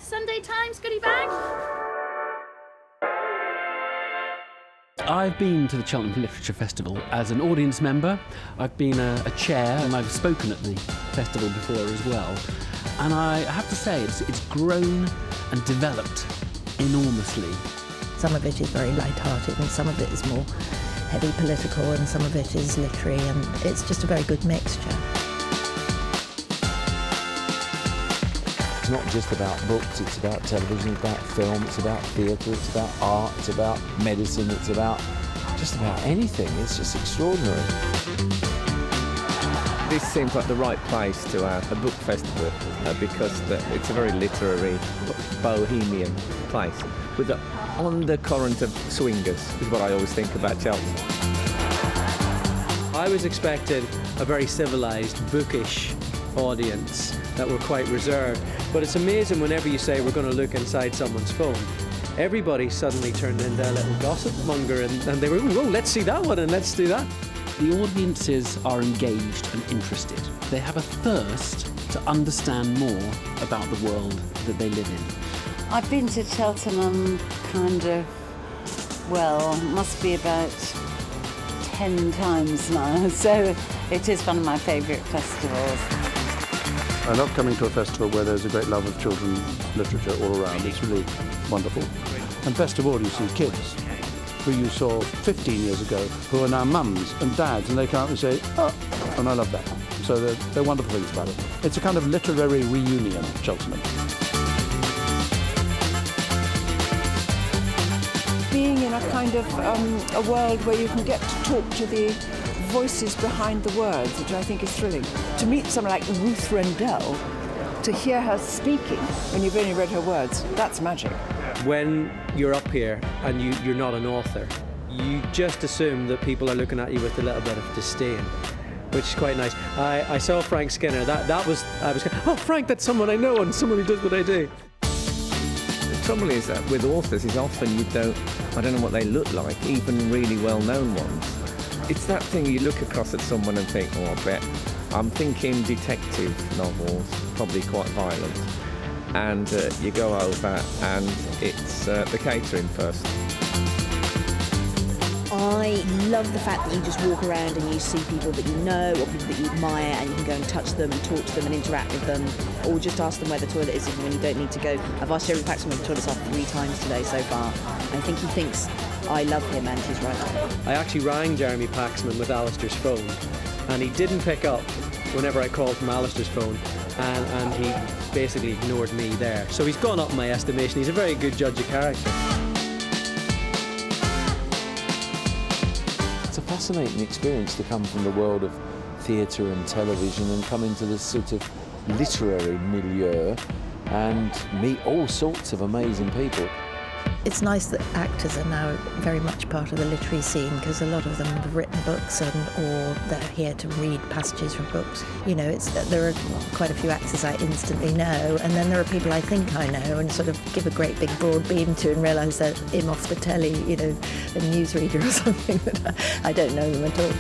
Sunday Times goodie bag. I've been to the Cheltenham Literature Festival as an audience member. I've been a chair and I've spoken at the festival before as well. And I have to say it's grown and developed enormously. Some of it is very light-hearted and some of it is more heavy political and some of it is literary, and it's just a very good mixture. It's not just about books, it's about television, it's about film, it's about theatre, it's about art, it's about medicine, it's about just about anything. It's just extraordinary. This seems like the right place to have a book festival because it's a very literary, bohemian place with the undercurrent of swingers, is what I always think about Cheltenham. I was expecting a very civilised, bookish audience that were quite reserved, but it's amazing whenever you say we're going to look inside someone's phone, everybody suddenly turned into a little gossip monger and they were, oh, let's see that one and let's do that. The audiences are engaged and interested. They have a thirst to understand more about the world that they live in. I've been to Cheltenham kind of, well, must be about 10 times now, so it is one of my favourite festivals. I love coming to a festival where there's a great love of children's literature all around. It's really wonderful. And best of all, you see kids who you saw 15 years ago who are now mums and dads, and they come up and say, oh, and I love that. So they're wonderful things about it. It's a kind of literary reunion, Cheltenham. Being in a kind of a world where you can get to talk to the voices behind the words, which I think is thrilling. To meet someone like Ruth Rendell, to hear her speaking when you've only read her words, that's magic. When you're up here and you're not an author, you just assume that people are looking at you with a little bit of disdain, which is quite nice. I saw Frank Skinner. I was oh, Frank, that's someone I know and someone who does what I do. The trouble is that with authors is often I don't know what they look like, even really well-known ones. It's that thing you look across at someone and think, oh, I bet. I'm thinking detective novels, probably quite violent. And you go over and it's the catering person. I love the fact that you just walk around and you see people that you know or people that you admire and you can go and touch them and talk to them and interact with them, or just ask them where the toilet is even when you don't need to go. I've asked Jeremy Paxman where the toilet's off 3 times today so far. I think he thinks I love him and he's right. I actually rang Jeremy Paxman with Alistair's phone and he didn't pick up whenever I called from Alistair's phone, and he basically ignored me there. So he's gone up in my estimation. He's a very good judge of character. It's a fascinating experience to come from the world of theatre and television and come into this sort of literary milieu and meet all sorts of amazing people. It's nice that actors are now very much part of the literary scene, because a lot of them have written books or they're here to read passages from books. You know, there are quite a few actors I instantly know, and then there are people I think I know and sort of give a great big broad beam to and realise they're him off the telly, you know, a newsreader or something, but I don't know them at all.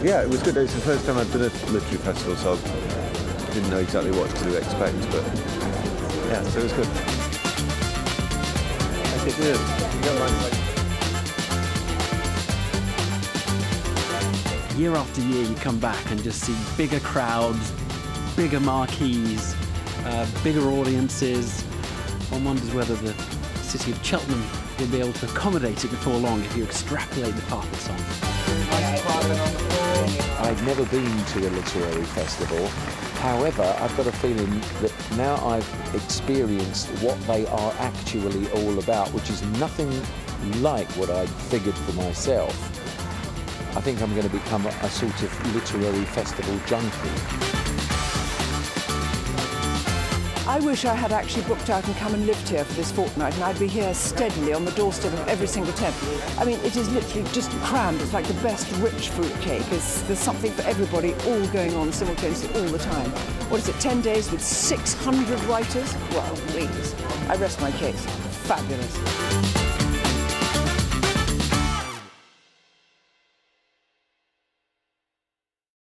Yeah, it was good. It was the first time I'd been at a literary festival, so I didn't know exactly what to expect, but yeah, so it was good. I think it is. Year after year you come back and just see bigger crowds, bigger marquees, bigger audiences. One wonders whether the city of Cheltenham will be able to accommodate it before long if you extrapolate the path it's on. I've never been to a literary festival. However, I've got a feeling that now I've experienced what they are actually all about, which is nothing like what I'd figured for myself. I think I'm going to become a sort of literary festival junkie. I wish I had actually booked out and come and lived here for this fortnight, and I'd be here steadily on the doorstep of every single tent. I mean, it is literally just crammed. It's like the best rich fruit cake. There's something for everybody all going on simultaneously all the time. What is it, 10 days with 600 writers? Well, please. I rest my case. Fabulous.